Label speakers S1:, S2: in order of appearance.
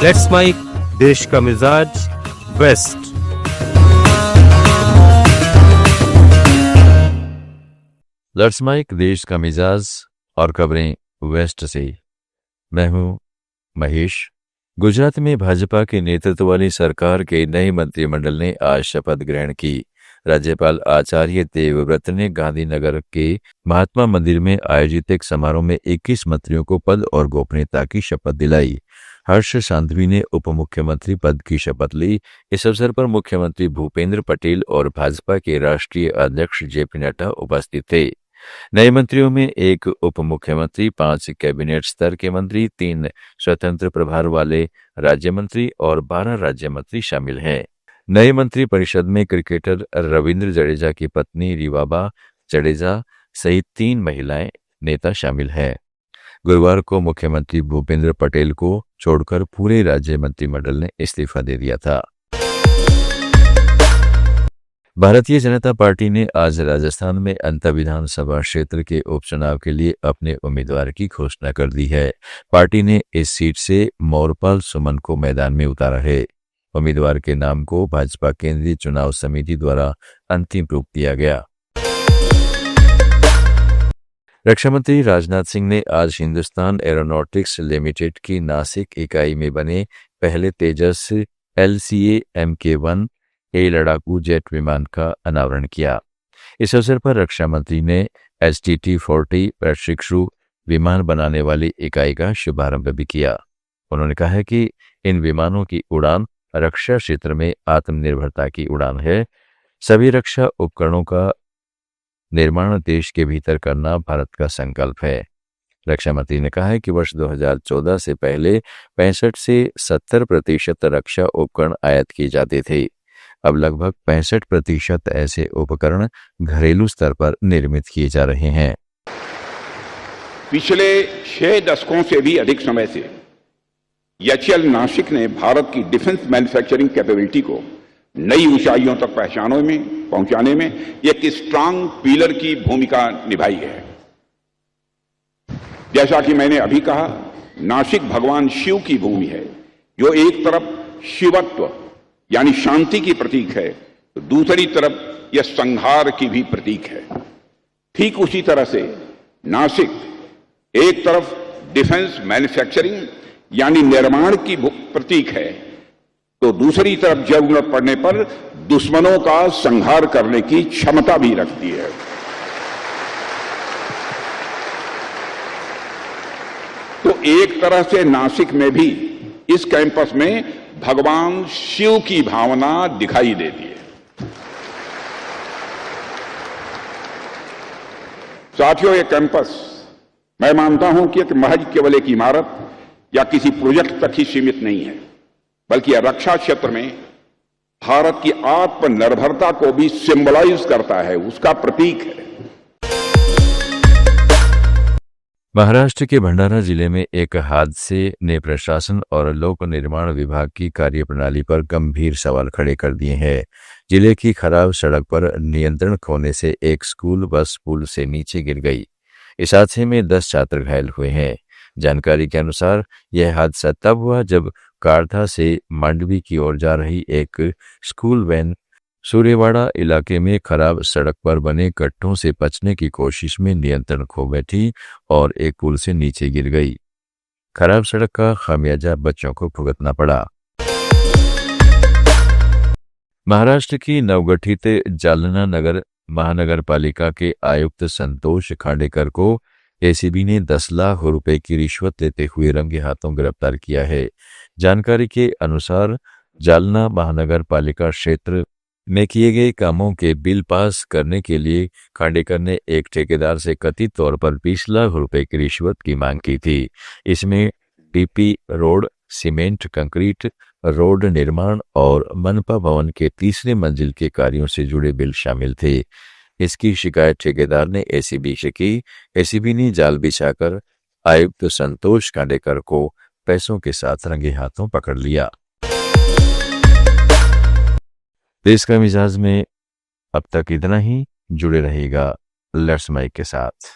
S1: Let's mic देश का मिजाज वेस्ट।
S2: लेट्स माइक देश का मिजाज और खबरें वेस्ट से। मैं हूं महेश। गुजरात में भाजपा के नेतृत्व वाली सरकार के नए मंत्रिमंडल ने आज शपथ ग्रहण की। राज्यपाल आचार्य देवव्रत ने गांधीनगर के महात्मा मंदिर में आयोजित एक समारोह में 21 मंत्रियों को पद और गोपनीयता की शपथ दिलाई। हर्ष सांघवी ने उप मुख्यमंत्री पद की शपथ ली। इस अवसर पर मुख्यमंत्री भूपेंद्र पटेल और भाजपा के राष्ट्रीय अध्यक्ष जेपी नड्डा उपस्थित थे। नए मंत्रियों में एक उप मुख्यमंत्री, 5 कैबिनेट स्तर के मंत्री, 3 स्वतंत्र प्रभार वाले राज्य मंत्री और 12 राज्य मंत्री शामिल हैं। नए मंत्री परिषद में क्रिकेटर रविंद्र जडेजा की पत्नी रिवाबा जडेजा सहित 3 महिलाएं नेता शामिल हैं। गुरुवार को मुख्यमंत्री भूपेंद्र पटेल को छोड़कर पूरे राज्य मंत्रिमंडल ने इस्तीफा दे दिया था। भारतीय जनता पार्टी ने आज राजस्थान में अंतर विधानसभा क्षेत्र के उपचुनाव के लिए अपने उम्मीदवार की घोषणा कर दी है। पार्टी ने इस सीट से मोरपाल सुमन को मैदान में उतारा है। उम्मीदवार के नाम को भाजपा केंद्रीय चुनाव समिति द्वारा अंतिम रूप दिया गया। रक्षा मंत्री राजनाथ सिंह ने आज हिंदुस्तान एरोनॉटिक्स लिमिटेड की नासिक इकाई में बने पहले तेजस LCA Mk1A लड़ाकू जेट विमान का अनावरण किया। इस अवसर पर रक्षा मंत्री ने HTT-40 प्रशिक्षु विमान बनाने वाली इकाई का शुभारंभ भी किया। उन्होंने कहा कि इन विमानों की उड़ान रक्षा क्षेत्र में आत्मनिर्भरता की उड़ान है। सभी रक्षा उपकरणों का निर्माण देश के भीतर करना भारत का संकल्प है। रक्षा मंत्री ने कहा है कि वर्ष 2014 से पहले 65 से 70% रक्षा उपकरण आयात किए जाते थे। अब लगभग 65% ऐसे उपकरण घरेलू स्तर पर निर्मित किए जा रहे हैं।
S3: पिछले 6 दशकों से भी अधिक समय से HAL नासिक ने भारत की डिफेंस मैन्युफैक्चरिंग कैपेबिलिटी को नई ऊंचाइयों तक पहुंचाने में एक स्ट्रांग पिलर की भूमिका निभाई है। जैसा कि मैंने अभी कहा, नासिक भगवान शिव की भूमि है, जो एक तरफ शिवत्व यानी शांति की प्रतीक है, तो दूसरी तरफ यह संहार की भी प्रतीक है। ठीक उसी तरह से नासिक एक तरफ डिफेंस मैन्युफैक्चरिंग यानी निर्माण की प्रतीक है, तो दूसरी तरफ जरूरत पड़ने पर दुश्मनों का संहार करने की क्षमता भी रखती है। तो एक तरह से नासिक में भी इस कैंपस में भगवान शिव की भावना दिखाई देती है। साथियों, ये कैंपस मैं मानता हूं कि महज केवल एक इमारत या किसी प्रोजेक्ट तक ही सीमित नहीं है, बल्कि यह रक्षा क्षेत्र में भारत की आत्मनिर्भरता को भी सिंबलाइज करता है, उसका प्रतीक है।
S2: महाराष्ट्र के भंडारा जिले में एक हादसे ने प्रशासन और लोक निर्माण विभाग की कार्यप्रणाली पर गंभीर सवाल खड़े कर दिए हैं। जिले की खराब सड़क पर नियंत्रण खोने से एक स्कूल बस पुल से नीचे गिर गई। इस हादसे में 10 छात्र घायल हुए हैं। जानकारी के अनुसार यह हादसा तब हुआ जब कार्था से मांडवी की ओर जा रही एक स्कूल वैन सूर्यवाड़ा इलाके में खराब सड़क पर बने गड्ढों से बचने की कोशिश में नियंत्रण खो बैठी और एक पुल से नीचे गिर गई। खराब सड़क का खामियाजा बच्चों को भुगतना पड़ा। महाराष्ट्र की नवगठित जालना नगर महानगर पालिका के आयुक्त संतोष खांडेकर को ACB ने 10 लाख रुपए की रिश्वत लेते हुए रंगे हाथों गिरफ्तार किया है। जानकारी के अनुसार जालना महानगर पालिका क्षेत्र में किए गए कामों के बिल पास करने के लिए खांडेकर ने एक ठेकेदार से कथित तौर पर 20 लाख रुपए की रिश्वत की मांग की थी। इसमें DP road, cement concrete road निर्माण और मनपा भवन के 3रे मंजिल के कार्यों से जुड़े बिल शामिल थे। इसकी शिकायत ठेकेदार ने ACB से की। ACB ने जाल बिछाकर आयुक्त संतोष खांडेकर को पैसों के साथ रंगे हाथों पकड़ लिया। देश का मिजाज में अब तक इतना ही। जुड़े रहेगा लेट्स माइक के साथ।